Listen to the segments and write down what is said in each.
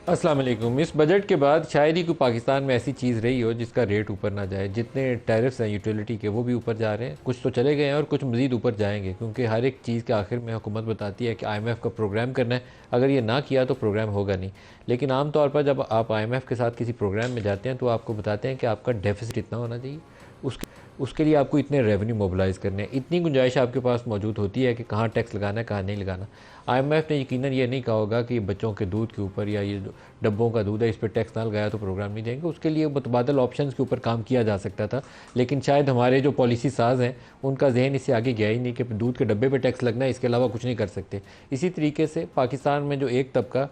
السلام علیکم۔ اس بجٹ کے بعد شاید ہی کوئی پاکستان میں ایسی چیز رہی ہو جس کا ریٹ اوپر نہ جائے۔ جتنے ٹیرفز ہیں یوٹیلیٹی کے وہ بھی اوپر جا رہے ہیں، کچھ تو چلے گئے ہیں اور کچھ مزید اوپر جائیں گے، کیونکہ ہر ایک چیز کے آخر میں حکومت بتاتی ہے کہ آئی ایم ایف کا پروگرام کرنا ہے، اگر یہ نہ کیا تو پروگرام ہوگا نہیں۔ لیکن عام طور پر جب آپ آئی ایم ایف کے ساتھ کسی پروگرام میں جاتے ہیں تو آپ کو بتاتے ہیں کہ آپ کا ڈیفیسٹ اتنا ہونا چاہیے، اس کے لیے آپ کو اتنے ریونیو موبلائز کرنے ہیں، اتنی گنجائش آپ کے پاس موجود ہوتی ہے کہ کہاں ٹیکس لگانا ہے کہاں نہیں لگانا۔ آئی ایم ایف نے یقیناً یہ نہیں کہا ہوگا کہ بچوں کے دودھ کے اوپر یا یہ ڈبوں کا دودھ ہے اس پہ ٹیکس نہ لگایا تو پروگرام نہیں جائیں گے، اس کے لیے متبادل آپشنز کے اوپر کام کیا جا سکتا تھا۔ لیکن شاید ہمارے جو پالیسی ساز ہیں ان کا ذہن اس سے آگے گیا ہی نہیں کہ دودھ کے ڈبے پہ ٹیکس لگنا ہے، اس کے علاوہ کچھ نہیں کر سکتے۔ اسی طریقے سے پاکستان میں جو ایک طبقہ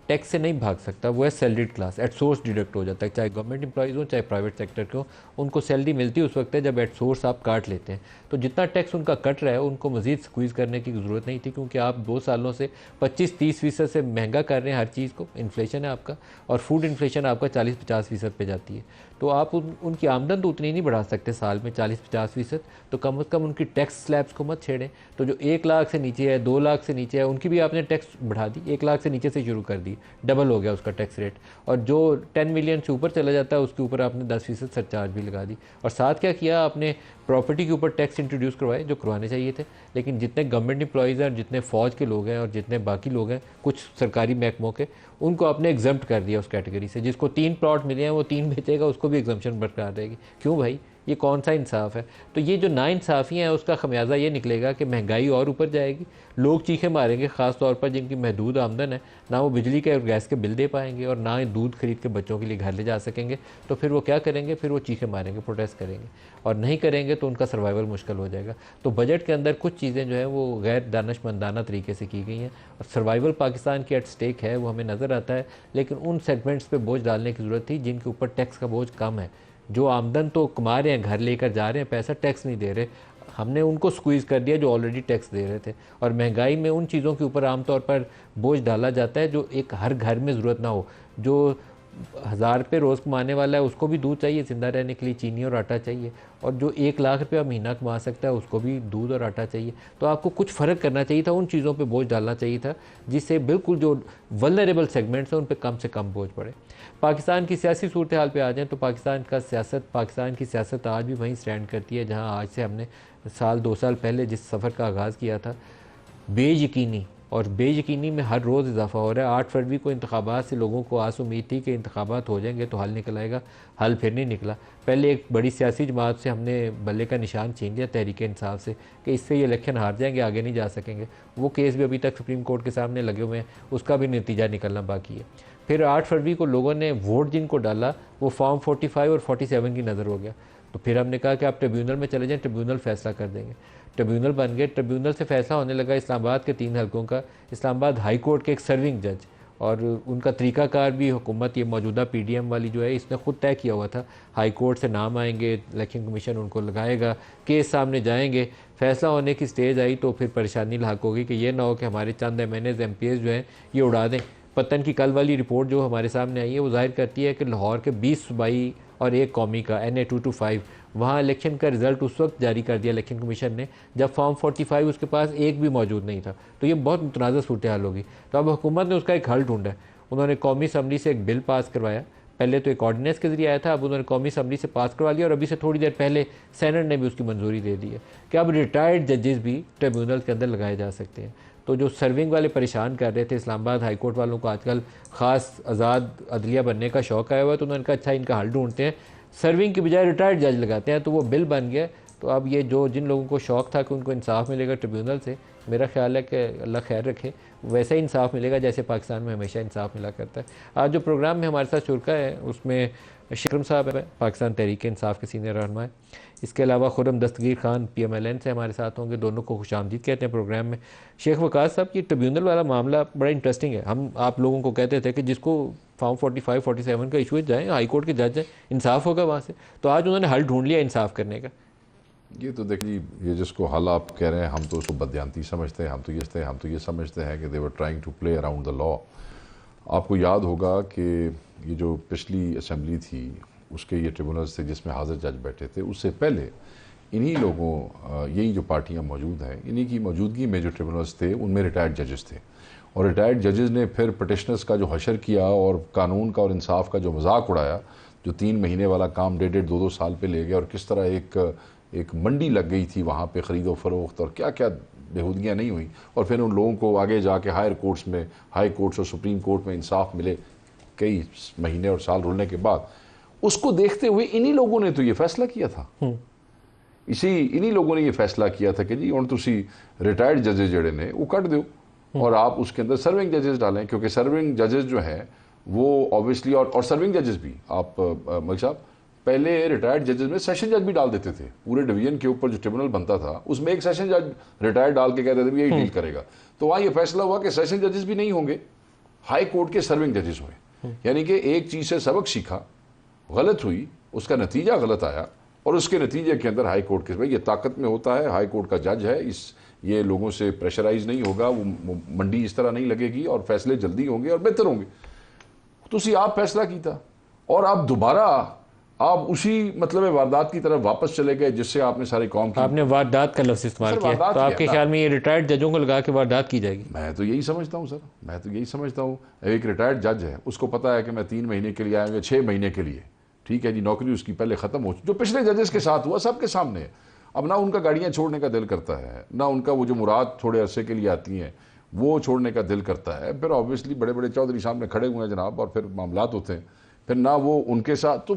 ٹیکس سے نہیں بھاگ سکتا وہ ہے salaried class, at source deduct ہو جاتا ہے، چاہے گورنمنٹ امپلائیز ہوں چاہے پرائیویٹ سیکٹر کے ہوں، ان کو سیلری ملتی اس وقت ہے جب ایٹ سورس آپ کاٹ لیتے ہیں۔ تو جتنا ٹیکس ان کا کٹ رہا ہے ان کو مزید سکویز کرنے کی ضرورت نہیں تھی، کیونکہ آپ 2 سالوں سے 25-30% سے مہنگا کر رہے ہیں ہر چیز کو، انفلیشن ہے آپ کا، اور فوڈ انفلیشن آپ کا 40-50% پہ جاتی ہے۔ تو آپ ان کی آمدن تو اتنی نہیں بڑھا سکتے سال میں 40-50%، تو کم از کم ان کی ٹیکس سلیبس کو مت چھیڑیں۔ تو جو 1 لاکھ سے نیچے ہے 2 لاکھ سے نیچے ہے ان کی بھی آپ نے ٹیکس بڑھا دی، 1 لاکھ سے نیچے سے شروع کر دی، ڈبل ہو گیا اس کا ٹیکس ریٹ۔ اور جو 10 ملین سے اوپر چلا جاتا ہے اس کے اوپر آپ نے 10% سرچارج بھی لگا دی۔ اور ساتھ کیا کیا آپ نے، پراپرٹی کے اوپر ٹیکس انٹروڈیوس کروائے جو کروانے چاہیے تھے، لیکن جتنے گورنمنٹ امپلائیز ہیں اور جتنے فوج کے لوگ ہیں اور جتنے باقی لوگ ہیں کچھ سرکاری محکموں کے، ان کو آپ نے ایگزمپٹ کر دیا اس کیٹیگری سے۔ جس کو 3 پلاٹ ملے ہیں وہ 3 بیچے گا، اس کو بھی ایگزمپشن برقرار رہے گی۔ کیوں بھائی، یہ کون سا انصاف ہے؟ تو یہ جو ناانصافی ہیں اس کا خمیازہ یہ نکلے گا کہ مہنگائی اور اوپر جائے گی، لوگ چیخیں ماریں گے، خاص طور پر جن کی محدود آمدن ہے، نہ وہ بجلی کے اور گیس کے بل دے پائیں گے اور نہ دودھ خرید کے بچوں کے لیے گھر لے جا سکیں گے۔ تو پھر وہ کیا کریں گے؟ پھر وہ چیخیں ماریں گے، پروٹیسٹ کریں گے، اور نہیں کریں گے تو ان کا سروائیول مشکل ہو جائے گا۔ تو بجٹ کے اندر کچھ چیزیں جو ہیں وہ غیر دانش مندانہ طریقے سے کی گئی ہیں، اور سروائیول پاکستان کی ایٹ سٹیک ہے وہ ہمیں نظر آتا ہے، لیکن ان سیگمنٹس پہ بوجھ ڈالنے کی ضرورت تھی جن کے اوپر ٹیکس کا بوجھ کم ہے، جو آمدن تو کما رہے ہیں، گھر لے کر جا رہے ہیں، پیسہ ٹیکس نہیں دے رہے۔ ہم نے ان کو سکویز کر دیا جو آلریڈی ٹیکس دے رہے تھے۔ اور مہنگائی میں ان چیزوں کے اوپر عام طور پر بوجھ ڈالا جاتا ہے جو ایک ہر گھر میں ضرورت نہ ہو۔ جو 1000 روپے روز کمانے والا ہے اس کو بھی دودھ چاہیے زندہ رہنے کے لیے، چینی اور آٹا چاہیے، اور جو 1 لاکھ روپیہ مہینہ کما سکتا ہے اس کو بھی دودھ اور آٹا چاہیے۔ تو آپ کو کچھ فرق کرنا چاہیے تھا، ان چیزوں پہ بوجھ ڈالنا چاہیے تھا جس سے بالکل جو ولنریبل سیگمنٹس ہیں ان پہ کم سے کم بوجھ پڑے۔ پاکستان کی سیاسی صورتحال پہ آ جائیں تو پاکستان کی سیاست آج بھی وہیں سٹینڈ کرتی ہے جہاں آج سے ہم نے 2 سال پہلے جس سفر کا آغاز کیا تھا۔ بے یقینی، اور بے یقینی میں ہر روز اضافہ ہو رہا ہے۔ 8 فروری کو انتخابات سے لوگوں کو آس امید تھی کہ انتخابات ہو جائیں گے تو حل نکل آئے گا، حل پھر نہیں نکلا۔ پہلے ایک بڑی سیاسی جماعت سے ہم نے بلے کا نشان چھین لیا، تحریک انصاف سے، کہ اس سے یہ الیکشن ہار جائیں گے، آگے نہیں جا سکیں گے۔ وہ کیس بھی ابھی تک سپریم کورٹ کے سامنے لگے ہوئے ہیں، اس کا بھی نتیجہ نکلنا باقی ہے۔ پھر 8 فروری کو لوگوں نے ووٹ جن کو ڈالا وہ فارم 45 اور 47 کی نظر ہو گیا۔ تو پھر ہم نے کہا کہ آپ ٹریبیونل میں چلے جائیں، ٹریبیونل فیصلہ کر دیں گے۔ ٹریبیونل بن گئے، ٹریبیونل سے فیصلہ ہونے لگا اسلام آباد کے 3 حلقوں کا۔ اسلام آباد ہائی کورٹ کے ایک سرونگ جج، اور ان کا طریقہ کار بھی حکومت، یہ موجودہ پی ڈی ایم والی جو ہے، اس نے خود طے کیا ہوا تھا۔ ہائی کورٹ سے نام آئیں گے، الیکشن کمیشن ان کو لگائے گا، کیس سامنے جائیں گے، فیصلہ ہونے کی سٹیج آئی تو پھر پریشانی لاحق ہوگی کہ یہ نہ ہو کہ ہمارے چند MNAs MPAs جو ہیں یہ اڑا دیں۔ پتن کی کل والی رپورٹ جو ہمارے سامنے آئی ہے وہ ظاہر کرتی ہے کہ لاہور کے 20 صوبائی اور 1 قومی کا NA 225 وہاں الیکشن کا رزلٹ اس وقت جاری کر دیا الیکشن کمیشن نے جب فارم 45 اس کے پاس ایک بھی موجود نہیں تھا۔ تو یہ بہت متنازع صورتحال ہوگی۔ تو اب حکومت نے اس کا ایک حل ڈھونڈا ہے، انہوں نے قومی اسمبلی سے ایک بل پاس کروایا۔ پہلے تو ایک آرڈیننس کے ذریعے آیا تھا، اب انہوں نے قومی اسمبلی سے پاس کروا لیا، اور ابھی سے تھوڑی دیر پہلے سینٹ نے بھی اس کی منظوری دے دی ہے کہ اب ریٹائرڈ ججز بھی ٹریبیونل کے اندر لگائے جا سکتے ہیں۔ تو جو سرونگ والے پریشان کر رہے تھے، اسلام آباد ہائی کورٹ والوں کو آج کل خاص آزاد عدلیہ بننے کا شوق آیا ہوا ہے، تو انہوں نے کہا اچھا ان کا حل ڈھونڈتے ہیں، سرونگ کی بجائے ریٹائرڈ جج لگاتے ہیں۔ تو وہ بل بن گیا۔ تو اب یہ جن لوگوں کو شوق تھا کہ ان کو انصاف ملے گا ٹریبیونل سے، میرا خیال ہے کہ اللہ خیر رکھے، ویسا ہی انصاف ملے گا جیسے پاکستان میں ہمیشہ انصاف ملا کرتا ہے۔ آج جو پروگرام میں ہمارے ساتھ شرکا ہے اس میں شکرم صاحب ہے، پاکستان تحریک انصاف کے سینئر رہنما ہے۔ اس کے علاوہ خرم دستگیر خان PMLN سے ہمارے ساتھ ہوں گے، دونوں کو خوش آمدید کہتے ہیں پروگرام میں۔ شیخ وقاص صاحب، یہ ٹریبیونل والا معاملہ بڑا انٹرسٹنگ ہے۔ آپ لوگوں کو کہتے تھے کہ جس کو فارم 45 47 کا ایشو ہے جائیں ہائی کورٹ کے جج ہیں، انصاف ہوگا وہاں سے، تو آج انہوں نے حل ڈھونڈ لیا انصاف کرنے کا۔ یہ تو دیکھیے، یہ جس کو حل آپ کہہ رہے ہیں، ہم تو اس کو بدیانتی سمجھتے ہیں، ہم تو یہ سمجھتے ہیں کہ they were trying to play around the law۔ آپ کو یاد ہوگا کہ یہ جو پچھلی اسمبلی تھی اس کے یہ ٹریبونلز تھے جس میں حاضر جج بیٹھے تھے، اس سے پہلے انہی لوگوں، یہی جو پارٹیاں موجود ہیں، انہی کی موجودگی میں جو ٹریبونلز تھے ان میں ریٹائرڈ ججز تھے، اور ریٹائرڈ ججز نے پھر پٹیشنرز کا جو حشر کیا اور قانون کا اور انصاف کا جو مذاق اڑایا، جو 3 مہینے والا کام 1.5-2 سال پہ لے گیا، اور کس طرح ایک منڈی لگ گئی تھی وہاں پہ خرید و فروخت، اور کیا کیا بےہودگیاں نہیں ہوئیں، اور پھر ان لوگوں کو آگے جا کے ہائر کورٹس میں، ہائی کورٹس اور سپریم کورٹ میں انصاف ملے کئی مہینے اور سال رلنے کے بعد. اس کو دیکھتے ہوئے انہی لوگوں نے تو یہ فیصلہ کیا تھا، انہی لوگوں نے یہ فیصلہ کیا تھا کہ جی ہن تسی ریٹائرڈ ججز جڑے نے وہ کٹ دیو اور آپ اس کے اندر سرونگ ججز ڈالیں، کیونکہ سرونگ ججز جو ہیں وہ اوبیسلی، اور سرونگ ججز بھی آپ ملک صاحب پہلے ریٹائرڈ ججز میں سیشن جج بھی ڈال دیتے تھے. پورے ڈویژن کے اوپر جو ٹریبونل بنتا تھا اس میں ایک سیشن جج ریٹائرڈ ڈال کے کہتے تھے بھی یہی ڈیل کرے گا. تو وہاں یہ فیصلہ ہوا کہ سیشن ججز بھی نہیں ہوں گے، ہائی کورٹ کے سرونگ ججز ہوئے. یعنی کہ ایک چیز سے سبق سیکھا، غلط ہوئی، اس کا نتیجہ غلط آیا، اور اس کے نتیجے کے اندر ہائی کورٹ کے بھائی یہ طاقت میں ہوتا ہے، ہائی کورٹ کا جج ہے، یہ لوگوں سے پریشرائز نہیں ہوگا، وہ منڈی اس طرح نہیں لگے گی، اور فیصلے جلدی ہوں گے اور بہتر ہوں گے. تو آپ فیصلہ کیتا اور آپ دوبارہ آپ اسی مطلب واردات کی طرف واپس چلے گئے جس سے آپ نے ساری قوم کی. آپ نے واردات کا لفظ استعمال کیا، تو آپ کے خیال میں یہ ریٹائرڈ ججوں کو لگا کے واردات کی جائے گی؟ میں تو یہی سمجھتا ہوں سر، میں تو یہی سمجھتا ہوں. ایک ریٹائرڈ جج ہے، اس کو پتا ہے کہ میں 3 مہینے کے لیے آیا ہوں یا 6 مہینے کے لیے، ٹھیک ہے جی، نوکری اس کی پہلے ختم ہو، جو پچھلے ججز کے ساتھ ہوا سب کے سامنے ہے. اب نہ ان کا گاڑیاں چھوڑنے کا دل کرتا ہے، نہ ان کا وہ جو مراد تھوڑے عرصے کے لیے آتی ہیں وہ چھوڑنے کا دل کرتا ہے. پھر آبویسلی بڑے بڑے چودھری سامنے کھڑے ہوئے ہیں جناب، اور پھر معاملات ہوتے ہیں، پھر نہ وہ ان کے ساتھ، تو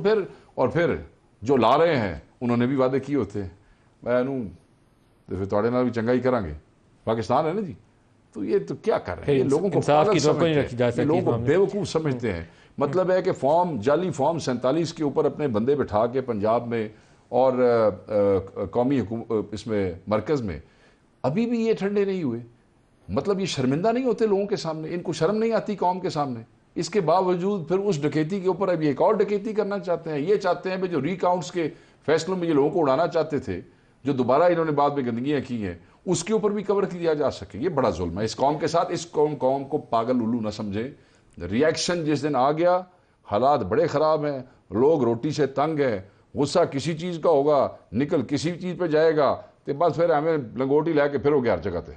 پھر جو لا رہے ہیں انہوں نے بھی وعدے کیے ہوتے ہیں، پھر تھوڑے نال بھی چنگا ہی کریں گے، پاکستان ہے نا جی. تو یہ تو کیا کر رہے ہیں، یہ لوگوں کو پاگل سمجھتے ہیں، یہ لوگوں کو بیوقوف سمجھتے ہیں. مطلب ہے کہ جعلی فارم 47 کے اوپر اپنے بندے بٹھا کے پنجاب میں اور قومی اس میں مرکز میں ابھی بھی یہ ٹھنڈے نہیں ہوئے. مطلب یہ شرمندہ نہیں ہوتے لوگوں کے سامنے، ان کو شرم نہیں آتی قوم کے سامنے. اس کے باوجود پھر اس ڈکیتی کے اوپر ابھی ایک اور ڈکیتی کرنا چاہتے ہیں. یہ چاہتے ہیں کہ جو ریکاؤنٹس کے فیصلوں میں یہ لوگوں کو اڑانا چاہتے تھے، جو دوبارہ انہوں نے بعد میں گندگیاں کی ہیں، اس کے اوپر بھی کور کیا جا سکے. یہ بڑا ظلم ہے اس قوم کے ساتھ. اس قوم کو پاگل الو نہ سمجھیں. ریاکشن جس دن آ گیا، حالات بڑے خراب ہیں، لوگ روٹی سے تنگ ہیں، غصہ کسی چیز کا ہوگا، نکل کسی چیز پہ جائے گا، تو بس پھر ہمیں لنگوٹی لے کے پھرو گے ہر جگہ تے.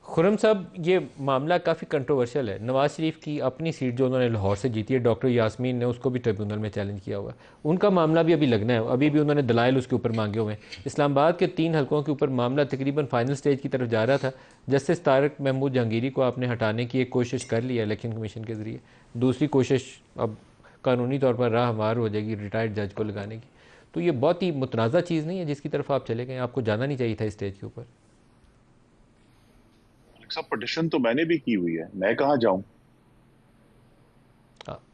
خرم صاحب، یہ معاملہ کافی کنٹروورشل ہے. نواز شریف کی اپنی سیٹ جو انہوں نے لاہور سے جیتی ہے، ڈاکٹر یاسمین نے اس کو بھی ٹریبیونل میں چیلنج کیا ہوا ہے. ان کا معاملہ بھی ابھی لگنا ہے، ابھی بھی انہوں نے دلائل اس کے اوپر مانگے ہوئے ہیں. اسلام آباد کے 3 حلقوں کے اوپر معاملہ تقریباً فائنل سٹیج کی طرف جا رہا تھا. جسٹس طارق محمود جہانگیری کو آپ نے ہٹانے کی ایک کوشش کر لی ہے الیکشن کمیشن کے ذریعے. دوسری کوشش اب قانونی طور پر راہ ہموار ہو جائے گی ریٹائرڈ جج کو لگانے کی. تو یہ بہت ہی متنازع چیز نہیں ہے جس کی طرف آپ چلے گئے؟ آپ کو جانا نہیں چاہیے تھا اس سٹیج کے اوپر. سب پٹیشن تو میں نے بھی کی ہوئی ہے، میں کہاں جاؤں؟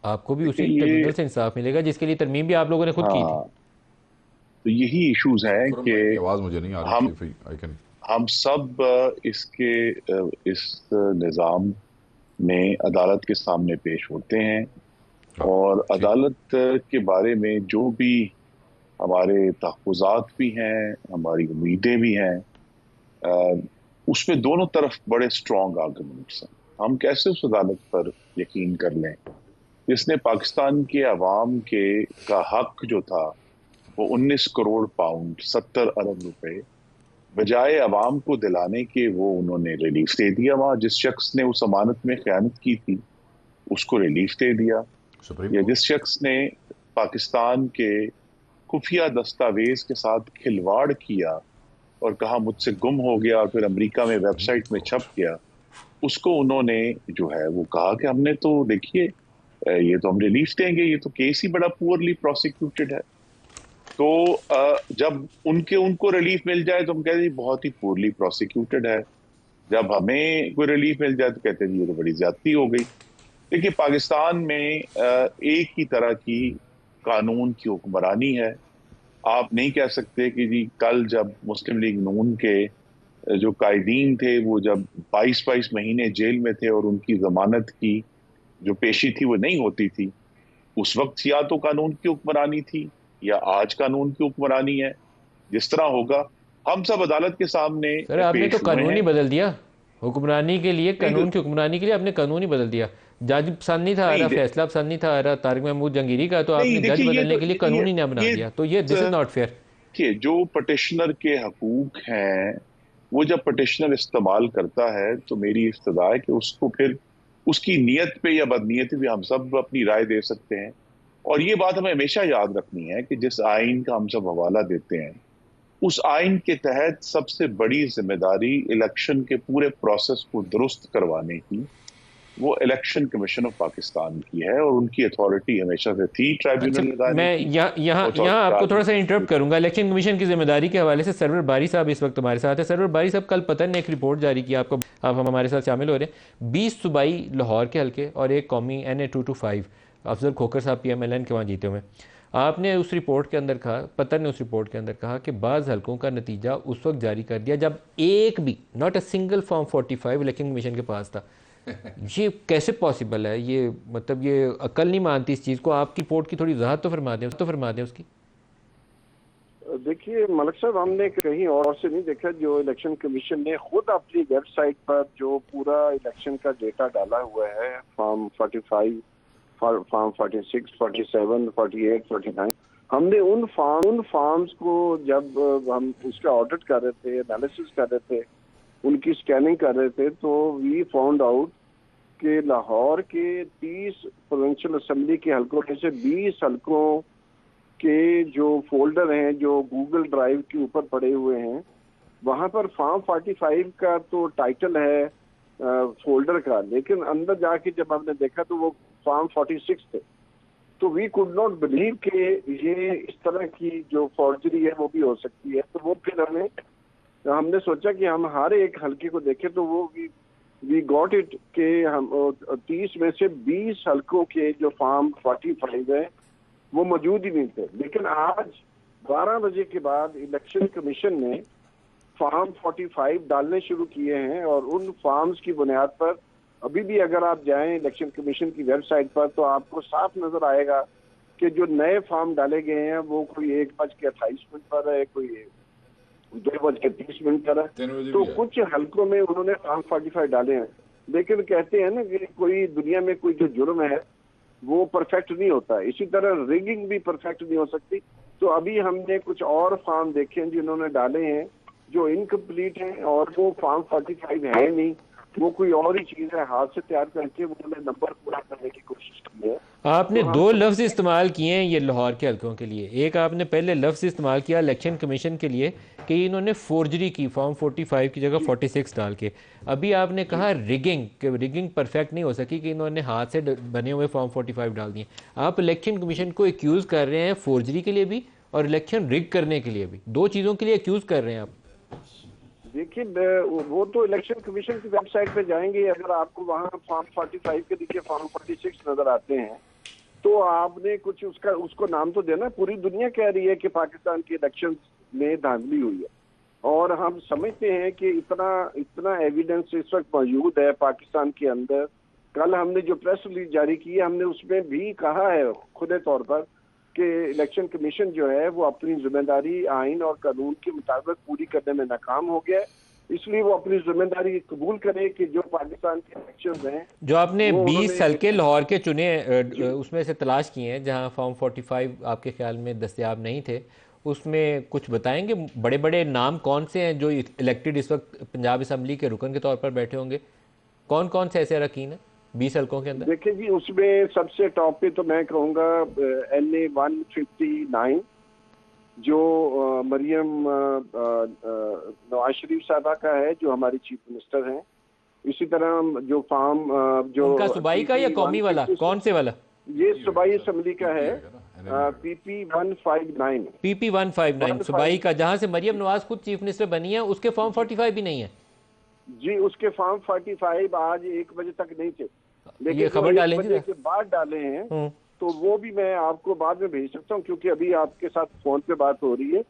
آپ کو بھی اسی ٹریبیونل سے انصاف ملے گا جس کے لیے ترمیم بھی آپ لوگوں نے خود کی تھی. تو یہی ایشوز ہیں کہ آواز مجھے نہیں آ رہی تھی. ہم سب اس نظام میں عدالت کے سامنے پیش ہوتے ہیں، اور عدالت کے بارے میں جو بھی ہمارے تحفظات بھی ہیں، ہماری امیدیں بھی ہیں، اس میں دونوں طرف بڑے سٹرونگ آرگومنٹس ہیں. ہم کیسے اس عدالت پر یقین کر لیں جس نے پاکستان کے عوام کا حق جو تھا وہ 19 کروڑ پاؤنڈ 70 ارب روپے بجائے عوام کو دلانے کے وہ انہوں نے ریلیف دے دیا. وہاں جس شخص نے اس امانت میں خیانت کی تھی اس کو ریلیف دے دیا، یا جس شخص نے پاکستان کے خفیہ دستاویز کے ساتھ کھلواڑ کیا اور کہا مجھ سے گم ہو گیا اور پھر امریکہ میں ویب سائٹ میں چھپ گیا، اس کو انہوں نے جو ہے وہ کہا کہ ہم نے تو دیکھیے یہ تو ہم ریلیف دیں گے، یہ تو کیس ہی بڑا پورلی پروسیکیوٹڈ ہے. تو جب ان کو ریلیف مل جائے تو ہم کہتے ہیں بہت ہی پورلی پروسیکیوٹڈ ہے. جب ہمیں کوئی ریلیف مل جائے تو کہتے ہیں یہ تو بڑی زیادتی ہو گئی. دیکھیے پاکستان میں ایک ہی طرح کی قانون کی حکمرانی ہے. آپ نہیں کہہ سکتے کہ جی کل جب مسلم لیگ نون کے جو قائدین تھے وہ جب 22 مہینے جیل میں تھے اور ان کی ضمانت کی جو پیشی تھی وہ نہیں ہوتی تھی، اس وقت یا تو قانون کی حکمرانی تھی یا آج قانون کی حکمرانی ہے. جس طرح ہوگا ہم سب عدالت کے سامنے سر آپ نے تو قانون ہی بدل دیا حکمرانی کے لیے، قانون کی حکمرانی کے لیے آپ نے قانون ہی بدل دیا. جج پسند نہیں تھا آ رہا، فیصلہ پسند نہیں تھا آ رہا طارق محمود جہانگیری کا، تو آپ نے جج بدلنے کے لیے قانون ہی نہ بنا دیا. تو یہ دس از ناٹ فیئر. کہ جو پٹیشنر کے حقوق ہیں وہ جب پٹیشنر استعمال کرتا ہے تو میری استدعا ہے کہ اس کو پھر اس کی نیت پہ یا بدنیتی پہ ہم سب اپنی رائے دے سکتے ہیں. اور یہ بات ہمیں ہمیشہ یاد رکھنی ہے کہ جس آئین کا ہم سب حوالہ دیتے ہیں اس آئین کے تحت سب سے بڑی ذمہ داری الیکشن کے پورے پروسیس کو درست کروانے کی وہ الیکشن کمیشن آف پاکستان کی ہے, اور ان کی اتھارٹی ہمیشہ سے تھی اچھا ٹرائیبیونل لگانے میں کی. یہاں آپ کو تھوڑا سا انٹرپٹ کروں گا. الیکشن کمیشن کی ذمہ داری کے حوالے سے سرور باری صاحب اس وقت ہمارے ساتھ ہیں. سرور باری صاحب, کل پتن نے ایک رپورٹ جاری کی, آپ ہمارے ساتھ شامل ہو رہے ہیں. 20 صوبائی لاہور کے حلقے اور ایک قومی NA-225 افضل کھوکھر صاحب PMLN کے وہاں جیتے ہوئے. آپ نے اس رپورٹ کے اندر کہا, پتن نے اس رپورٹ کے اندر کہا کہ بعض حلقوں کا نتیجہ اس وقت جاری کر دیا جب ایک بھی not a single form 45 election commission کے پاس تھا. یہ کیسے پاسبل ہے؟ یہ مطلب یہ عقل نہیں مانتی اس چیز کو. آپ کی رپورٹ کی تھوڑی وضاحت تو فرما دیں اس کی. دیکھیے ملک صاحب, ہم نے کہیں اور سے نہیں دیکھا. جو الیکشن کمیشن نے خود اپنی ویب سائٹ پر جو پورا الیکشن کا ڈیٹا ڈالا ہوا ہے, فارم 45, فارم 46, 47, 48, 49, ہم نے ان فارمز کو جب ہم اس کا آڈٹ کر رہے تھے, انالیسس کر رہے تھے, ان کی سکیننگ کر رہے تھے, تو وی فاؤنڈ آؤٹ کہ لاہور کے 30 پروونشل اسمبلی کے حلقوں میں سے 20 حلقوں کے جو فولڈر ہیں جو گوگل ڈرائیو کے اوپر پڑے ہوئے ہیں, وہاں پر فارم 45 کا تو ٹائٹل ہے فولڈر کا, لیکن اندر جا کے جب ہم نے دیکھا تو وہ فارم 46 تھے. تو وی کوڈ ناٹ بلیو کہ یہ اس طرح کی جو فارجری ہے وہ بھی ہو سکتی ہے. تو وہ پھر ہم نے سوچا کہ ہم ہر ایک حلقے کو دیکھیں, تو وہ وی گاٹ اٹ کہ ہم 30 میں سے 20 حلقوں کے جو فارم 45 ہیں وہ موجود ہی نہیں تھے. لیکن آج 12 بجے کے بعد الیکشن کمیشن نے فارم 45 ڈالنے شروع کیے ہیں, اور ان فارمز کی بنیاد پر ابھی بھی اگر آپ جائیں الیکشن کمیشن کی ویب سائٹ پر تو آپ کو صاف نظر آئے گا کہ جو نئے فارم ڈالے گئے ہیں وہ کوئی 1:28 پر ہے, کوئی 2:30 پر ہے. تو کچھ حلقوں میں انہوں نے فارم 45 ڈالے ہیں, لیکن کہتے ہیں نا کہ کوئی دنیا میں کوئی جو جرم ہے وہ پرفیکٹ نہیں ہوتا. اسی طرح ریگنگ بھی پرفیکٹ نہیں ہو سکتی. تو ابھی ہم نے کچھ اور فارم دیکھے ہیں جنہوں نے ڈالے ہیں جو انکمپلیٹ ہیں, اور وہ فارم 45 ہے نہیں, وہ کوئی اور ہی چیز ہے, ہاتھ سے تیار کر کے انہوں نے نمبر پورا کرنے کی کوشش کی ہے. آپ نے 2 لفظ استعمال کیے ہیں یہ لاہور کے حلقوں کے لیے. ایک آپ نے پہلے لفظ استعمال کیا الیکشن کمیشن کے لیے کہ انہوں نے فورجری کی فارم 45 کی جگہ 46 ڈال کے. ابھی آپ نے کہا ریگنگ, کہ ریگنگ پرفیکٹ نہیں ہو سکی کہ انہوں نے ہاتھ سے بنے ہوئے فارم 45 ڈال دیے. آپ الیکشن کمیشن کو ایکیوز کر رہے ہیں فورجری کے لیے بھی اور الیکشن ریگ کرنے کے لیے بھی, 2 چیزوں کے لیے ایکیوز کر رہے ہیں آپ. دیکھیے وہ تو الیکشن کمیشن کی ویب سائٹ پہ جائیں گے, اگر آپ کو وہاں فارم 45 کے دیکھیے فارم 46 نظر آتے ہیں تو آپ نے کچھ اس کو نام تو دینا. پوری دنیا کہہ رہی ہے کہ پاکستان کے الیکشن میں دھاندلی ہوئی ہے, اور ہم سمجھتے ہیں کہ اتنا ایویڈنس اس وقت موجود ہے پاکستان کے اندر. کل ہم نے جو پریس ریلیز جاری کی ہے, ہم نے اس میں بھی کہا ہے خود طور پر کہ الیکشن کمیشن جو ہے وہ اپنی ذمہ داری آئین اور قانون کے مطابق پوری کرنے میں ناکام ہو گیا ہے. اس لیے وہ اپنی ذمہ داری قبول کرے کہ جو پاکستان کے الیکشنز ہیں, جو آپ نے 20 حلقے لاہور کے چنے اس میں سے تلاش کیے ہیں جہاں فارم 45 آپ کے خیال میں دستیاب نہیں تھے, اس میں کچھ بتائیں گے بڑے بڑے نام کون سے ہیں جو الیکٹڈ اس وقت پنجاب اسمبلی کے رکن کے طور پر بیٹھے ہوں گے؟ کون سے ایسے اراکین ہیں 20 حلقوں کے اندر؟ دیکھیں جی, اس میں سب سے ٹاپ پہ تو میں کہوں گا NA-159 جو مریم نواز شریف صاحبہ کا ہے, جو ہماری چیف منسٹر ہیں. اسی طرح جو فارم جو ان کا صوبائی کا یا قومی والا, کون سے والا؟ یہ صوبائی اسمبلی کا ہے, PP-159. PP-159 صوبائی کا, جہاں سے مریم نواز خود چیف منسٹر بنی ہے, اس کے فارم 45 بھی نہیں ہے. جی, اس کے فارم 45 آج 1 بجے تک نہیں تھے, یہ خبر ڈالیں بجے کے بعد ڈالے ہیں. تو وہ بھی میں آپ کو بعد میں بھیج سکتا ہوں, کیونکہ ابھی آپ کے ساتھ فون پہ بات ہو رہی ہے.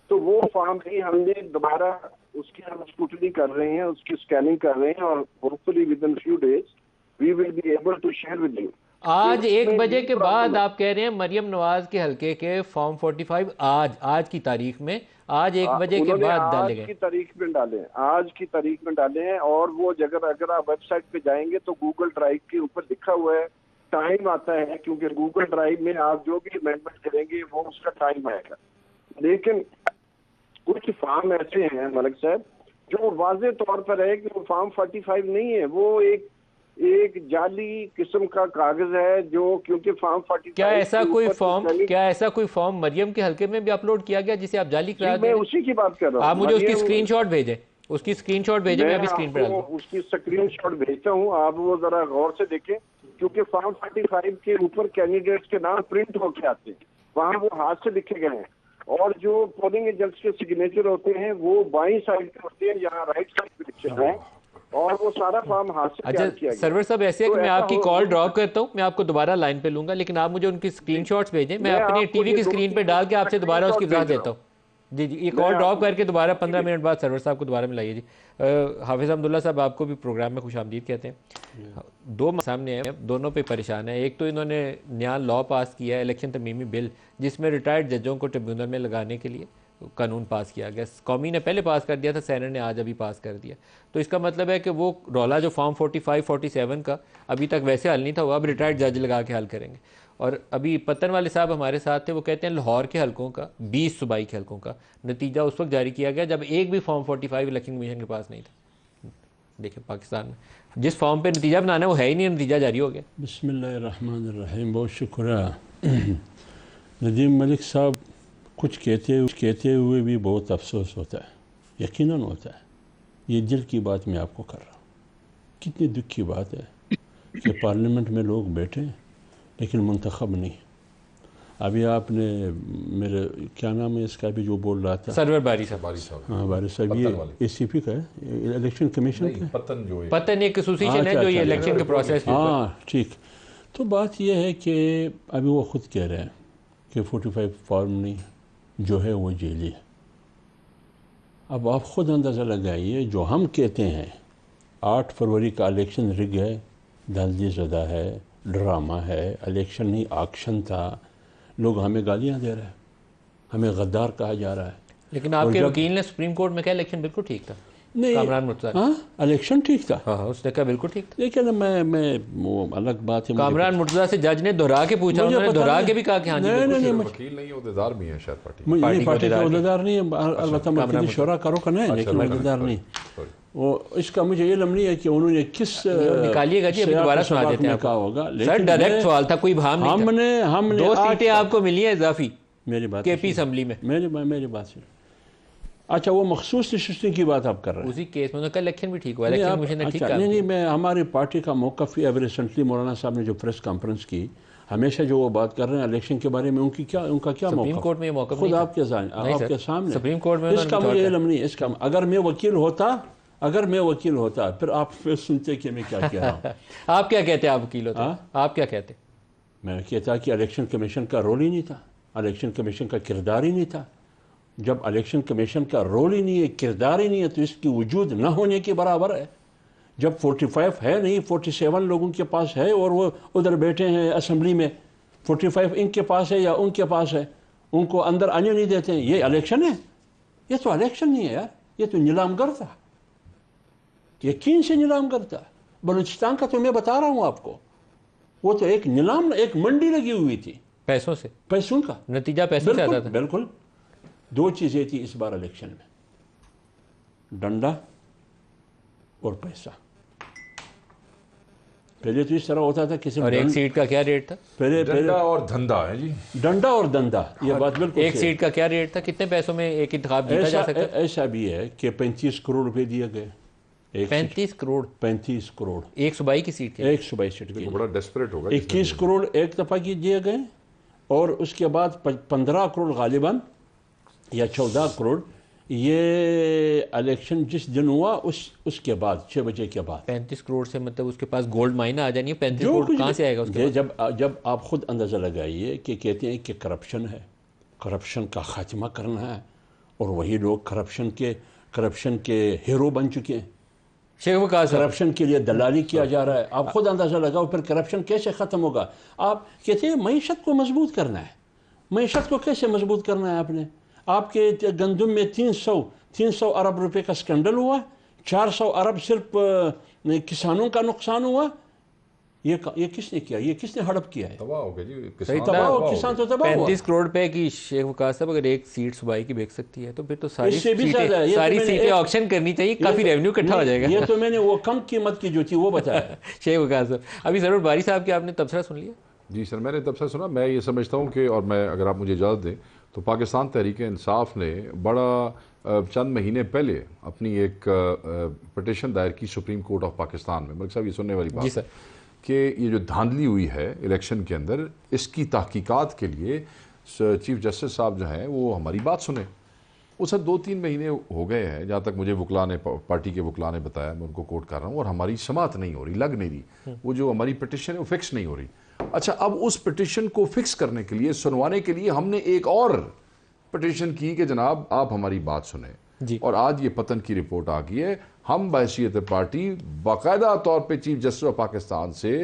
تو وہ فارم بھی ہم نے دوبارہ اس کی ہم اسکروٹنی کر رہے ہیں, اس کی اسکیننگ کر رہے ہیں, اور hopefully within few days we will be able to share with you. آج 1 بجے کے بعد آپ کہہ رہے ہیں مریم نواز کے حلقے کے فارم 45 آج کی تاریخ میں, آج 1 بجے کے بعد ڈالے گئے. آج کی تاریخ میں ڈالے ہیں. اور وہ جگہ اگر آپ ویب سائٹ پہ جائیں گے تو گوگل ڈرائیو کے اوپر لکھا ہوا ہے, ٹائم آتا ہے, کیونکہ گوگل ڈرائیو میں آپ جو بھی امینڈمنٹ کریں گے وہ اس کا ٹائم آئے گا. لیکن کچھ فارم ایسے ہیں ملک صاحب جو واضح طور پر ہے کہ وہ فارم 45 نہیں ہے, وہ ایک جعلی قسم کا کاغذ ہے جو کیونکہ فارم 45 کیا ایسا کوئی فارم مریم کے حلقے میں بھی اپلوڈ کیا گیا جسے آپ جعلی قرار دیں؟ میں اسی کی بات کر رہا ہوں. آپ مجھے اس کی اسکرین شاٹ بھیجیں, اس کی اسکرین شاٹ بھیجیں, میں ابھی اسکرین پہ ڈال دوں. اس کی اسکرین شاٹ بھیجتا ہوں, آپ وہ ذرا غور سے دیکھیں, کیونکہ فارم 45 کے اوپر کینڈیڈیٹس کے نام پرنٹ ہو کے آتے ہیں, وہاں وہ ہاتھ سے لکھے گئے ہیں, اور جو پولنگ ایجنٹس کے سگنیچر ہوتے ہیں وہ بائیں سائڈ پہ ہوتے ہیں, یہاں رائٹ سائڈ پہ لکھے ہوئے ہیں, اور وہ سارا فارم ہاتھ سے تیار کیا گیا. سرور صاحب ایسے ہے کہ میں آپ کی کال ڈراپ کرتا ہوں, میں آپ کو دوبارہ لائن پہ لوں گا, لیکن آپ مجھے ان کی اسکرین شاٹس بھیجیں, میں اپنی ٹی وی کی اسکرین پہ ڈال کے آپ سے دوبارہ اس کی وضاحت دیتا ہوں. جی یہ کال ڈراپ کر کے دوبارہ 15 منٹ بعد سرور صاحب کو دوبارہ ملائیے. جی حافظ حمداللہ صاحب, آپ کو بھی پروگرام میں خوش آمدید کہتے ہیں. دو سامنے ہیں, دونوں پہ پریشان ہیں. ایک تو انہوں نے نیا لا پاس کیا ہے, الیکشن ترمیمی بل, جس میں ریٹائرڈ ججوں کو ٹریبیونل میں لگانے کے لیے قانون پاس کیا گیا. قومی نے پہلے پاس کر دیا تھا, سینٹ نے آج ابھی پاس کر دیا. تو اس کا مطلب ہے کہ وہ رولا جو فارم 45 47 کا ابھی تک ویسے حل نہیں تھا, وہ اب ریٹائرڈ جج لگا کے حل کریں گے. اور ابھی پتن والے صاحب ہمارے ساتھ تھے, وہ کہتے ہیں لاہور کے حلقوں کا 20 صوبائی کے حلقوں کا نتیجہ اس وقت جاری کیا گیا جب ایک بھی فارم 45 الیکشن کمیشن کے پاس نہیں تھا. دیکھیں پاکستان میں جس فارم پہ نتیجہ بنانا ہے وہ ہے ہی نہیں, نتیجہ جاری ہو گیا. بسم اللہ الرحمن الرحیم. بہت شکریہ ندیم ملک صاحب. کچھ کہتے ہوئے بھی بہت افسوس ہوتا ہے, یقیناً ہوتا ہے. یہ دل کی بات میں آپ کو کر رہا ہوں. کتنی دکھ کی بات ہے کہ پارلیمنٹ میں لوگ بیٹھے لیکن منتخب نہیں. ابھی آپ نے میرے کیا نام ہے اس کا بھی جو بول رہا تھا, سرور باری صاحب. ہاں باری صاحب, یہ اے سی پی کا ہے, الیکشن کمیشن کا. پتن ایک ایسوسیشن ہے جو یہ الیکشن کے پروسیس. ہاں ٹھیک. تو بات یہ ہے کہ ابھی وہ خود کہہ رہے ہیں کہ 45 فارم نہیں, جو ہے وہ جیلی ہے. اب آپ خود اندازہ لگائیے, جو ہم کہتے ہیں 8 فروری کا الیکشن رگ ہے, دھاندلی زدہ ہے, ڈرامہ ہے, الیکشن نہیں آکشن تھا, لوگ ہمیں گالیاں دے رہے ہیں, ہمیں غدار کہا جا رہا ہے. لیکن آپ کے وکیل نے سپریم کورٹ میں کہا الیکشن بالکل ٹھیک تھا, کامران مرتضیٰ. ہاں الیکشن ٹھیک تھا, ہاں اس نے کہا بالکل ٹھیک تھا. لیکن میں وہ الگ بات ہے. کامران مرتضیٰ سے جج نے دہرا کے پوچھا, انہوں نے دہرا کے بھی کہا کہ ہاں جی وکیل نہیں, عہدیدار بھی ہیں شاید پارٹی. پارٹی کے عہدیدار نہیں ہے, البتہ مرکزی شورا کا رکن ہے, لیکن عہدیدار نہیں. وہ اس کا مجھے علم نہیں ہے کہ انہوں نے کس نکالیے گا. جی ابھی دوبارہ سنا دیتے ہیں کہا ہوگا. سر ڈائریکٹ سوال تھا, کوئی بھام نہیں تھا. ہم نے 2 سیٹیں آپ کو ملی ہیں اضافی میری بات کے پی اسمبلی میں. میری بات سن. اچھا وہ مخصوص نشستیں کی بات آپ کر رہے ہیں. اسی کیس میں الیکشن بھی ٹھیک ہوا, الیکشن کمیشن نے ٹھیک کہا. نہیں میں ہماری پارٹی کا موقف ابھی ریسنٹلی مولانا صاحب نے جو پریس کانفرنس کی, ہمیشہ جو وہ بات کر رہے ہیں الیکشن کے بارے میں, ان کا کیا موقف؟ سپریم کورٹ میں یہ موقف خود آپ کے سامنے سپریم کورٹ میں اس کا مجھے علم نہیں. اس کا اگر میں وکیل ہوتا پھر آپ سنتے کہ میں کیا کہہ رہا ہوں. آپ کیا کہتے ہیں, آپ وکیل ہوتے, آپ کیا کہتے؟ میں کہتا کہ الیکشن کمیشن کا رول ہی نہیں تھا, الیکشن کمیشن کا کردار ہی نہیں تھا. جب الیکشن کمیشن کا رول ہی نہیں ہے, کردار ہی نہیں ہے, تو اس کی وجود نہ ہونے کے برابر ہے. جب 45 ہے نہیں, 47 لوگوں کے پاس ہے اور وہ ادھر بیٹھے ہیں اسمبلی میں, 45 ان کے پاس ہے یا ان کے پاس ہے, ان کو اندر آنے نہیں دیتے ہیں. یہ الیکشن ہے؟ یہ تو الیکشن نہیں ہے یار, یہ تو نیلام گر تھا, یقین سے نیلام گر تھا. بلوچستان کا تو میں بتا رہا ہوں آپ کو, وہ تو ایک نیلام, ایک منڈی لگی ہوئی تھی پیسوں کا نتیجہ پیسوں سے آتا تھا. بالکل 2 چیزیں تھی اس بار الیکشن میں, ڈنڈا اور پیسہ. پہلے تو اس طرح ہوتا تھا کسی, اور ایک سیٹ کا کیا ریٹ تھا؟ پہلے ڈنڈا اور دھندا ہے جی, ڈنڈا اور دندا, یہ بات بالکل. ایک سیٹ کا کیا ریٹ تھا, کتنے پیسوں میں ایک انتخاب جیتا جا سکتا؟ ایسا بھی ہے کہ 35 کروڑ روپے دیے گئے. 35 کروڑ ایک صوبائی کی سیٹ کے, ایک صوبائی سیٹ کے, بڑا ڈیسپریٹ ہوگا. 21 کروڑ ایک دفعہ کی دیے گئے, اور اس کے بعد 15 کروڑ غالباً یا 14 کروڑ یہ الیکشن جس دن ہوا اس کے بعد 6 بجے کے بعد. 35 کروڑ سے مطلب اس کے پاس گولڈ مائن آ جانی ہے. 35 کروڑ کہاں سے آئے گا اس کے بعد؟ جب آپ خود اندازہ لگائیے کہ کہتے ہیں کہ کرپشن ہے, کرپشن کا خاتمہ کرنا ہے, اور وہی لوگ کرپشن کے ہیرو بن چکے ہیں. کرپشن کے لیے دلالی کیا جا رہا ہے. آپ خود اندازہ لگاؤ پھر کرپشن کیسے ختم ہوگا. آپ کہتے ہیں معیشت کو مضبوط کرنا ہے. معیشت کو کیسے مضبوط کرنا ہے آپ کے گندم میں 300 ارب روپے کا سکینڈل ہوا, 400 ارب صرف کسانوں کا نقصان ہوا. یہ کس نے کیا؟ یہ کس نے ہڑپ کیا ہے؟ تباہ ہو گیا جی صحیح کسان، تباہ ہو، تباہ ہو کسان گئے۔ تو تباہ ہوا۔ 35 کروڑ روپے کی شیخ وقاص صاحب اگر ایک سیٹ صوبائی کی بیک سکتی ہے تو پھر تو ساری اس سے بھی زیادہ ہے۔ یہ تو ساری میں نے سیٹیں آکشن کرنی چاہیے، کافی ریونیو اکٹھا ہو جائے گا۔ یہ تو میں نے وہ کم قیمت کی جو تھی وہ بتایا۔ شیخ وقاص صاحب، ابھی ضرور باری صاحب کے آپ نے تبصرہ سن لیا؟ جی سر، میں نے تب سے سنا، میں یہ سمجھتا ہوں کہ، اور میں اگر آپ مجھے اجازت دیں تو پاکستان تحریک انصاف نے بڑا چند مہینے پہلے اپنی ایک پٹیشن دائر کی سپریم کورٹ آف پاکستان میں۔ ملک صاحب یہ سننے والی جی بات سر، ہے کہ یہ جو دھاندلی ہوئی ہے الیکشن کے اندر، اس کی تحقیقات کے لیے چیف جسٹس صاحب جو ہیں وہ ہماری بات سنیں۔ وہ سر 2-3 مہینے ہو گئے ہیں جہاں تک مجھے وکلاء نے، پارٹی کے وکلاء نے بتایا، میں ان کو کوٹ کر رہا ہوں، اور ہماری سماعت نہیں ہو رہی، لگ نہیں رہی، وہ جو ہماری پٹیشن ہے وہ فکس نہیں ہو رہی۔ اچھا، اب اس پٹیشن کو فکس کرنے کے لیے، سنوانے کے لیے ہم نے ایک اور پٹیشن کی کہ جناب آپ ہماری بات سنیں، جی، اور آج یہ پتن کی رپورٹ آ گئی ہے۔ ہم بحیثیت پارٹی باقاعدہ طور پہ چیف جسٹس آف پاکستان سے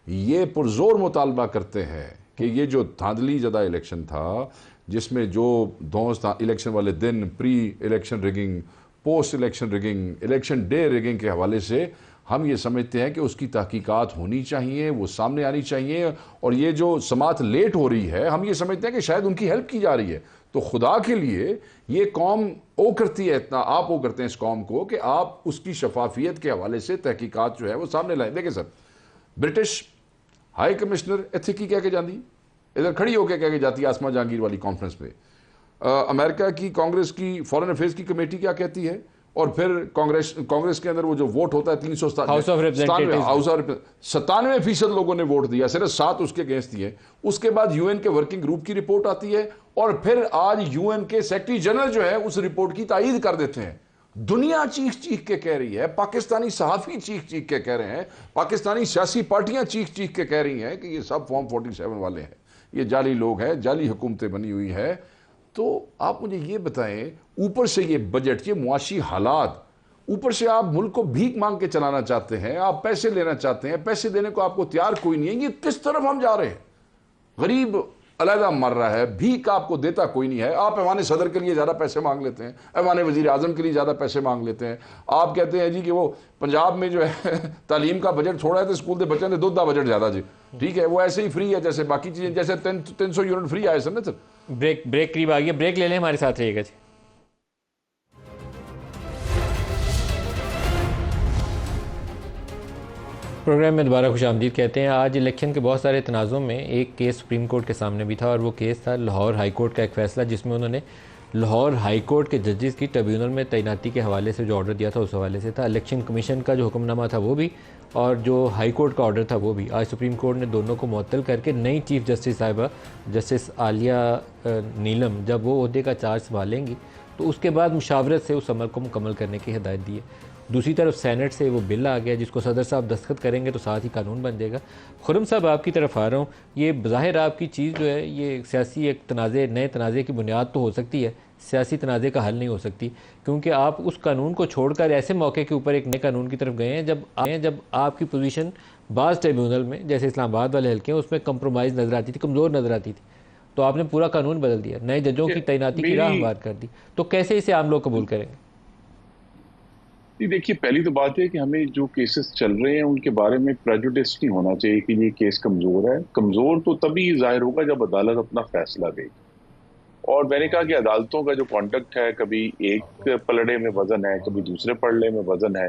یہ پرزور مطالبہ کرتے ہیں کہ یہ جو دھاندلی زدہ الیکشن تھا، جس میں جو دوست الیکشن والے دن pre election rigging, post election rigging, election day rigging کے حوالے سے ہم یہ سمجھتے ہیں کہ اس کی تحقیقات ہونی چاہیے، وہ سامنے آنی چاہیے، اور یہ جو سماعت لیٹ ہو رہی ہے ہم یہ سمجھتے ہیں کہ شاید ان کی ہیلپ کی جا رہی ہے۔ تو خدا کے لیے یہ قوم او کرتی ہے، اتنا آپ او کرتے ہیں اس قوم کو کہ آپ اس کی شفافیت کے حوالے سے تحقیقات جو ہے وہ سامنے لائیں۔ دیکھیں سر، برٹش ہائی کمشنر اتھے کی کہہ کے جاندی، ادھر کھڑی ہو کے کہہ کے جاتی ہے آسما جہانگیر والی کانفرنس پہ۔ امریکہ کی کانگریس کی فارن افیئرز کی کمیٹی کیا کہتی ہے، اور پھر کانگریس کے اندر وہ جو ووٹ ہوتا ہے 397 ہاؤس آف ریپرزینٹیٹیوز، 97% لوگوں نے ووٹ دیا، صرف 7 اس کے اگینسٹ دیے۔ اس کے بعد یو این کے ورکنگ گروپ کی رپورٹ آتی ہے، اور پھر آج یو این کے سیکرٹری جنرل جو ہے اس رپورٹ کی تائید کر دیتے ہیں۔ دنیا چیخ چیخ کے کہہ رہی ہے، پاکستانی صحافی چیخ چیخ کے کہہ رہے ہیں، پاکستانی سیاسی پارٹیاں چیخ چیخ کے کہہ رہی ہیں کہ یہ سب فارم 47 والے ہیں، یہ جعلی لوگ ہیں، جعلی حکومتیں بنی ہوئی ہے۔ تو آپ مجھے یہ بتائیں، اوپر سے یہ بجٹ، یہ معاشی حالات، اوپر سے آپ ملک کو بھیک مانگ کے چلانا چاہتے ہیں، آپ پیسے لینا چاہتے ہیں، پیسے دینے کو آپ کو تیار کوئی نہیں ہے، یہ کس طرف ہم جا رہے ہیں؟ غریب علیحدہ مر رہا ہے، بھیک آپ کو دیتا کوئی نہیں ہے۔ آپ ایوان صدر کے لیے زیادہ پیسے مانگ لیتے ہیں، ایوان وزیر اعظم کے لیے زیادہ پیسے مانگ لیتے ہیں۔ آپ کہتے ہیں جی کہ وہ پنجاب میں جو ہے تعلیم کا بجٹ تھوڑا ہے تو اسکول دے بچوں نے دودھ کا بجٹ زیادہ جی، ٹھیک ہے، وہ ایسے ہی فری ہے جیسے باقی چیزیں، جیسے 300 یونٹ فری آئے سر نا سر۔ بریک قریب آ گیا، بریک لے لیں، ہمارے ساتھ رہیے گا جی۔ پروگرام میں دوبارہ خوش آمدید کہتے ہیں۔ آج الیکشن کے بہت سارے تنازعوں میں ایک کیس سپریم کورٹ کے سامنے بھی تھا، اور وہ کیس تھا لاہور ہائی کورٹ کا ایک فیصلہ، جس میں انہوں نے لاہور ہائی کورٹ کے ججز کی ٹریبیونل میں تعیناتی کے حوالے سے جو آرڈر دیا تھا اس حوالے سے تھا۔ الیکشن کمیشن کا جو حکم نامہ تھا وہ بھی، اور جو ہائی کورٹ کا آرڈر تھا وہ بھی۔ آج سپریم کورٹ نے دونوں کو معطل کر کے نئی چیف جسٹس صاحبہ جسٹس عالیہ نیلم جب وہ عہدے کا چارج سنبھالیں گی تو اس کے بعد مشاورت سے اس عمل کو مکمل کرنے کی ہدایت دی ہے۔ دوسری طرف سینٹ سے وہ بل آ گیا جس کو صدر صاحب دستخط کریں گے تو ساتھ ہی قانون بن جائے گا۔ خرم صاحب، آپ کی طرف آ رہا ہوں، یہ بظاہر آپ کی چیز جو ہے یہ سیاسی ایک تنازع، نئے تنازع کی بنیاد تو ہو سکتی ہے، سیاسی تنازع کا حل نہیں ہو سکتی، کیونکہ آپ اس قانون کو چھوڑ کر ایسے موقع کے اوپر ایک نئے قانون کی طرف گئے ہیں جب آپ کی پوزیشن بعض ٹریبیونل میں جیسے اسلام آباد والے حلقے ہیں اس میں کمپرومائز نظر آتی تھی، کمزور نظر آتی تھی، تو آپ نے پورا قانون بدل دیا، نئے ججوں کی تعیناتی کی راہ ہموار کر دی، تو کیسے اسے عام لوگ قبول کریں گے؟ دیکھیے، پہلی تو بات ہے کہ ہمیں جو کیسز چل رہے ہیں ان کے بارے میں پریجوڈس نہیں ہونا چاہیے کہ یہ کیس کمزور ہے۔ کمزور تو تبھی ظاہر ہوگا جب عدالت اپنا فیصلہ دے گی، اور میں نے کہا کہ عدالتوں کا جو کانڈکٹ ہے کبھی ایک پلڑے میں وزن ہے، کبھی دوسرے پلڑے میں وزن ہے،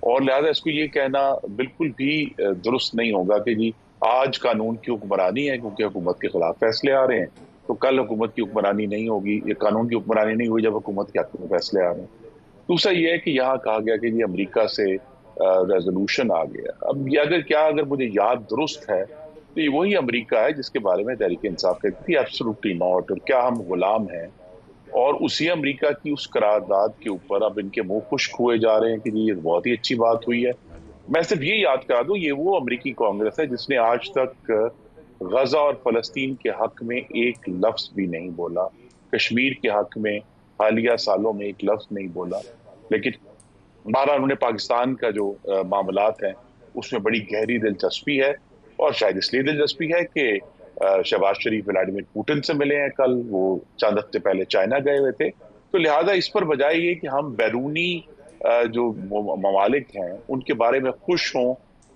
اور لہذا اس کو یہ کہنا بالکل بھی درست نہیں ہوگا کہ جی آج قانون کی حکمرانی ہے کیونکہ حکومت کے خلاف فیصلے آ رہے ہیں تو کل حکومت کی حکمرانی نہیں ہوگی، یہ قانون کی حکمرانی نہیں ہوئی جب حکومت کے حق میں فیصلے آ رہے ہیں۔ دوسرا یہ ہے کہ یہاں کہا گیا کہ جی امریکہ سے ریزولوشن آ گیا۔ اب یہ اگر مجھے یاد درست ہے تو یہ وہی امریکہ ہے جس کے بارے میں تحریک انصاف کہتی ہے ایبسولوٹلی ناٹ، اور کیا ہم غلام ہیں، اور اسی امریکہ کی اس قرارداد کے اوپر اب ان کے منہ خشک ہوئے جا رہے ہیں کہ جی یہ بہت ہی اچھی بات ہوئی ہے۔ میں صرف یہ یاد کرا دوں، یہ وہ امریکی کانگریس ہے جس نے آج تک غزہ اور فلسطین کے حق میں ایک لفظ بھی نہیں بولا، کشمیر کے حق میں حالیہ سالوں میں ایک لفظ نہیں بولا، لیکن بہرحال انہوں نے پاکستان کا جو معاملات ہیں اس میں بڑی گہری دلچسپی ہے، اور شاید اس لیے دلچسپی ہے کہ شہباز شریف ولادیمیر پوٹن سے ملے ہیں کل، وہ چند ہفتے پہلے چائنا گئے ہوئے تھے، تو لہٰذا اس پر بجائے یہ کہ ہم بیرونی جو ممالک ہیں ان کے بارے میں خوش ہوں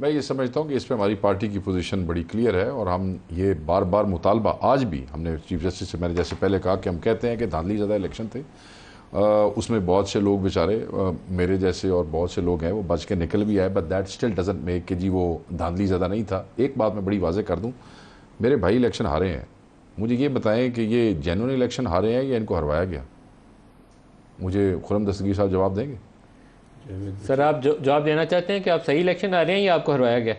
میں یہ سمجھتا ہوں کہ اس پہ ہماری پارٹی کی پوزیشن بڑی کلیئر ہے، اور ہم یہ بار بار مطالبہ آج بھی ہم نے چیف جسٹس سے، میں نے جیسے پہلے کہا کہ ہم کہتے ہیں کہ دھاندلی زدہ الیکشن تھے، اس میں بہت سے لوگ بیچارے میرے جیسے اور بہت سے لوگ ہیں وہ بچ کے نکل بھی آئے، but that still doesn't make کہ جی وہ دھاندلی زدہ نہیں تھا۔ ایک بات میں بڑی واضح کر دوں، میرے بھائی الیکشن ہارے ہیں، مجھے یہ بتائیں کہ یہ جینوئن الیکشن ہارے ہیں یا ان کو ہروایا گیا؟ مجھے خرم دستگیر صاحب جواب دیں گے؟ سر آپ جواب دینا چاہتے ہیں کہ آپ صحیح الیکشن آ رہے ہیں یا آپ کو ہروایا گیا؟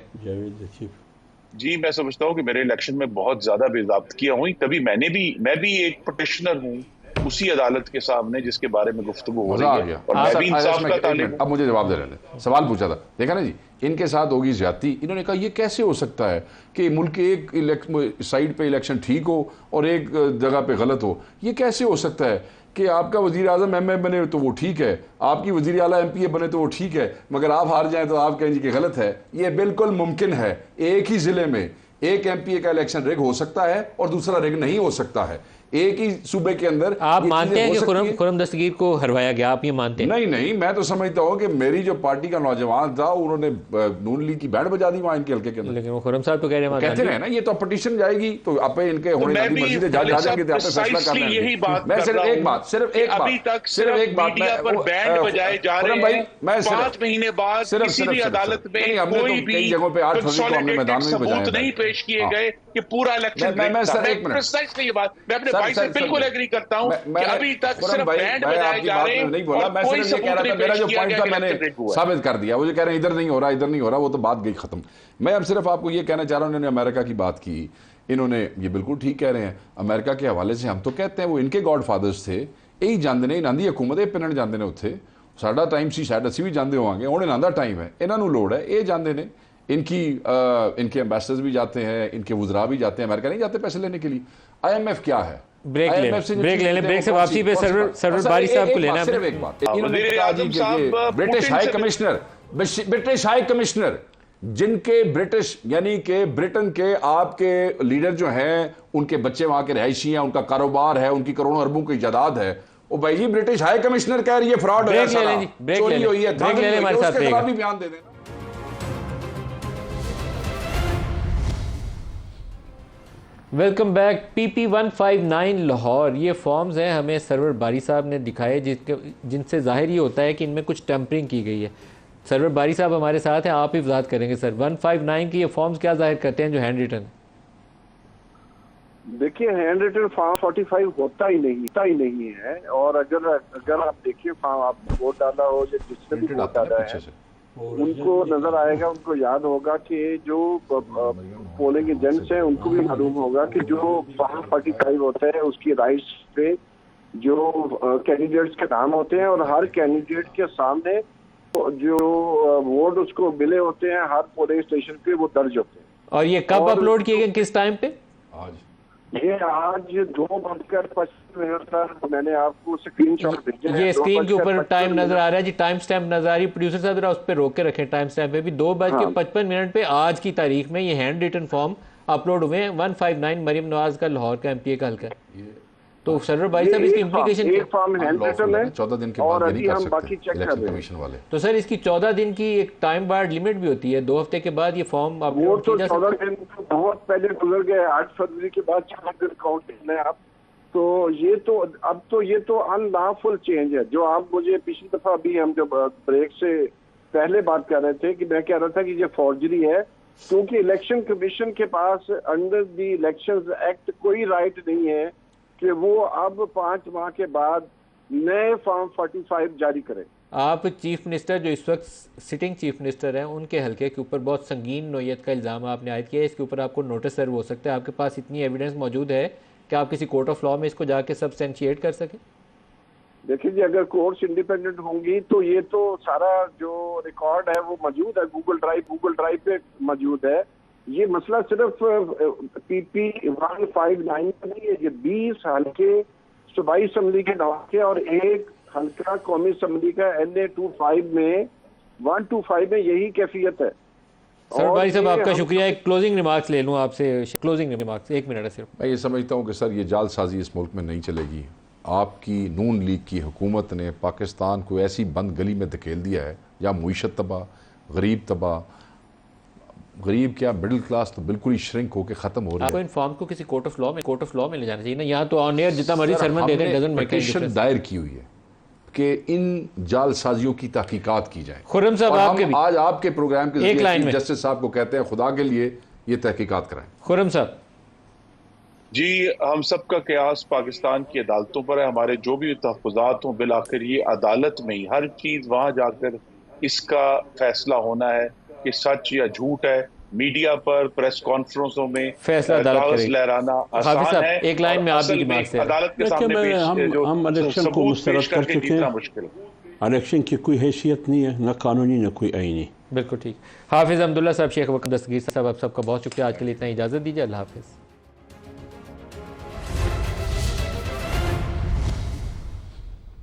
جی میں سمجھتا ہوں کہ میرے الیکشن میں بہت زیادہ بے ضابطگیاں ہوئی، تبھی میں بھی ایک پٹیشنر ہوں اسی عدالت کے سامنے جس کے بارے میں گفتگو ہو مزہ آ رہی ہے، گیا۔ اور میں بھی انصاف کا طالب ہوں۔ اب مجھے جواب دے رہے ہیں، سوال پوچھا تھا، دیکھا نا جی، ان کے ساتھ ہوگی زیادتی۔ انہوں نے کہا یہ کیسے ہو سکتا ہے کہ ملک کے ایک سائڈ پہ الیکشن ٹھیک ہو اور ایک جگہ پہ غلط ہو؟ یہ کیسے ہو سکتا ہے کہ آپ کا وزیر اعظم ایم اے بنے تو وہ ٹھیک ہے، آپ کی وزیر اعلیٰ ایم پی اے بنے تو وہ ٹھیک ہے، مگر آپ ہار جائیں تو آپ کہیں جی کہ غلط ہے؟ یہ بالکل ممکن ہے، ایک ہی ضلع میں ایک ایم پی اے کا الیکشن ریگ ہو سکتا ہے اور دوسرا ریگ نہیں ہو سکتا ہے، ایک ہی صوبے کے اندر۔ آپ مانتے ہیں کہ خرم دستگیر کو ہروایا گیا؟ آپ یہ مانتے ہیں؟ نہیں، میں تو سمجھتا ہوں کہ میری جو پارٹی کا نوجوان تھا انہوں نے نون لیگ کی بینڈ بجا دی وہاں ان کے حلقے کے اندر۔ لیکن وہ خرم صاحب تو کہہ رہے ہیں کہتے ہیں نا یہ تو پٹیشن جائے گی تو آپ ان کے ہونے والی مرضی سے جا جائیں گے، آپ فیصلہ کرنا ہے۔ میں صرف ایک بات میڈیا پر بینڈ بجائے جا رہے ہیں، 5 مہینے بعد کسی بھی عدالت میں کوئی بھی کنسولیڈیٹڈ ثبوت نہیں پیش کیے گئے کہ پورا الیکشن میں یہ بات میں اپنے بھائی سے بالکل ایگری کرتا ہوں کہ ابھی تک صرف بینڈ بجائے جا رہے ہیں اور کوئی ثبوت نہیں پیش کیا گیا کہ الیکشن ریگ ہوا ہے۔ ثابت کر دیا، وہ جو کہہ رہے ہیں ادھر نہیں ہو رہا، وہ تو بات گئی ختم۔ میں اب صرف آپ کو یہ کہنا چاہ رہا ہوں، انہوں نے امریکہ کی بات کی، انہوں نے یہ بالکل ٹھیک کہہ رہے ہیں، امریکہ کے حوالے سے ہم تو کہتے ہیں وہ ان کے گاڈ فادرز تھے، یہی جانتے نے انہاں دی حکومت ہے پنن جانتے نے اتھے، ساڈا ٹائم سی شاید اسی بھی جانتے ہوں گے، ہن انہاں دا ٹائم ہے، انہاں نوں لوڑ ہے، یہ جانتے نے، ان کے ایمبیسڈرز بھی جاتے ہیں، ان کے وزراء بھی جاتے ہیں، امریکہ نہیں جاتے پیسے لینے کے لیے۔ آئی ایم ایف کیا ہے؟ بریک لے لیں، بریک سے واپسی پہ سرور باری صاحب کو لینا ہے۔ صرف ایک بات، انہوں نے کہا جی کہ برٹش ہائی کمشنر جن کے برٹش یعنی کہ برٹن کے آپ کے لیڈر جو ہیں ان کے بچے وہاں کے رہائشی ہیں، ان کا کاروبار ہے، ان کی کروڑوں اربوں کی جائیداد ہے، وہ بھائی جی برٹش ہائی کمشنر کہہ رہی ہے فراڈ ہوا ہے، چوری ہوئی ہے، بریک لے لیں ہمارے ساتھ، اس کے خلاف بھی بیان دے دینا۔ Welcome back. P P 159 Lahore, یہ فارمز ہیں ہمیں سرور باری صاحب نے دکھائے جن سے ظاہر یہ ہوتا ہے کہ ان میں کچھ ٹیمپرنگ کی گئی ہے۔ سرور باری صاحب ہمارے ساتھ ہیں، آپ ہی وضاحت کریں گے سر، 159 کی یہ فارمز کیا ظاہر کرتے ہیں جو ہینڈ ریٹن؟ دیکھیے ہینڈ ریٹن فارم 45 ہوتا ہی نہیں ہے، اور اگر آپ دیکھیے فارم آپ نے ووٹ ڈالا ہو یا جس نے بھی ووٹ ڈالا ہے ان کو نظر آئے گا، ان کو یاد ہوگا کہ جو پولنگ ایجنٹس ہیں ان کو بھی معلوم ہوگا کہ جو فارم 45 ہوتا ہے اس کی رائٹس پہ جو کینڈیڈیٹس کے نام ہوتے ہیں، اور ہر کینڈیڈیٹ کے سامنے جو ووٹ اس کو ملے ہوتے ہیں ہر پولنگ اسٹیشن پہ وہ درج ہوتے ہیں۔ اور یہ کب اپلوڈ کیے گئے، کس ٹائم پہ؟ یہ آج 2:25 پر میں نے آپ کو اسکرین شاٹ بھیجا ہے۔ یہ اسکرین کے اوپر ٹائم نظر آ رہا ہے جی، ٹائم سٹیمپ نظر آ رہی ہے، پروڈیوسر صاحب ذرا اس پہ روک کے رکھیں ٹائم سٹیمپ پہ بھی۔ 2:55 پہ آج کی تاریخ میں یہ ہینڈ ریٹن فارم اپلوڈ ہوئے ہیں۔ 159 مریم نواز کا لاہور کا ایم پی اے کا حلقہ ہے۔ تو سرور بھائی صاحب اس کی امپلیکیشن ایک فارم ہینڈ ریٹن ہے 14 دن کے اور بعد ابھی ہم باقی چیک کر رہے ہیں۔ تو سر اس کی 14 دن کی ایک ٹائم بارڈ لمٹ بھی ہوتی ہے، 2 ہفتے کے بعد یہ فارم وہ اپلوڈ تو کیا جا 14 سکتا ہے؟ دن بہت پہلے گزر گئے، 8 فروری کے بعد 4 دن کاؤنٹ کرنا ہے آپ۔ تو یہ تو ان لافل چینج ہے جو آپ مجھے پچھلی دفعہ ابھی ہم جب بریک سے پہلے بات کر رہے تھے کہ میں کہہ رہا تھا کہ یہ فورجری ہے، کیونکہ الیکشن کمیشن کے پاس انڈر دی الیکشنز ایکٹ کوئی رائٹ نہیں ہے کہ وہ اب 5 ماہ کے بعد نئے فارم 45 جاری کرے۔ آپ چیف منسٹر جو اس وقت سٹنگ چیف منسٹر ہیں ان کے حلقے کے اوپر بہت سنگین نوعیت کا الزام آپ نے عائد کیا ہے، اس کے اوپر آپ کو نوٹس سرو ہو سکتا ہے، آپ کے پاس اتنی ایویڈنس موجود ہے کہ آپ کسی کورٹ آف لا میں اس کو جا کے سبسٹینشیٹ کر سکیں؟ دیکھیں جی اگر کورٹس انڈیپینڈنٹ ہوں گی تو یہ تو سارا جو ریکارڈ ہے وہ موجود ہے گوگل ڈرائیو پہ موجود ہے۔ یہ مسئلہ صرف پی پی 159 کا نہیں ہے، یہ 20 حلقے صوبائی اسمبلی کے نواقع اور ایک حلقہ قومی اسمبلی کا NA25 میں 125 میں یہی کیفیت ہے۔ سر بھائی صاحب آپ کا شکریہ، ایک کلوزنگ ریمارکس لے لوں آپ سے، کلوزنگ ریمارکس 1 منٹ ہے صرف۔ میں یہ سمجھتا ہوں کہ سر یہ جال سازی اس ملک میں نہیں چلے گی۔ آپ کی نون لیگ کی حکومت نے پاکستان کو ایسی بند گلی میں دھکیل دیا ہے، یا معیشت تباہ، غریب تباہ، غریب کیا مڈل کلاس تو بالکل ہی شرنک ہو کے ختم ہو آپ رہی کو ہے. انفارم کو کسی کورٹ آف لاء میں لے جانا چاہیے نا. یہاں تو آن ایئر جتنا مرضی سرمن دے دیں ڈزنٹ میک پٹیشن دائر کی ہوئی ہے کہ ان جال سازیوں کی تحقیقات کی جائیں. خرم صاحب اور آپ کے ہم بھی آج آپ کے پروگرام کے ایک ذریعے لائن چیف میں. جسٹس صاحب کو کہتے ہیں خدا کے لیے یہ تحقیقات کرائیں. خرم صاحب جی ہم سب کا قیاس پاکستان کی عدالتوں پر ہے. ہمارے جو بھی تحفظات ہوں بالآخر یہ عدالت میں ہی ہر چیز وہاں جا کر اس کا فیصلہ ہونا ہے کہ سچ یا جھوٹ ہے. میڈیا پر پریس کانفرنسوں میں فیصلہ عدالت کاغذ کرے گی. لہرانا حافظ آسان صاحب ہے ایک لائن اور میں آپ بھی اصل میں دماغ سے عدالت کے دیکھیں سامنے میں جو ہم الیکشن کو ثبوت مسترد پیش کر کر کے چکے جیتنا ہیں. مشکل ہے. الیکشن کی کوئی حیثیت نہیں ہے، نہ قانونی نہ کوئی آئینی. بالکل ٹھیک. حافظ حمداللہ صاحب، شیخ وقت دستگیر صاحب، آپ سب کا بہت شکریہ. آج کے لیے اتنا اجازت دیجیے. اللہ حافظ.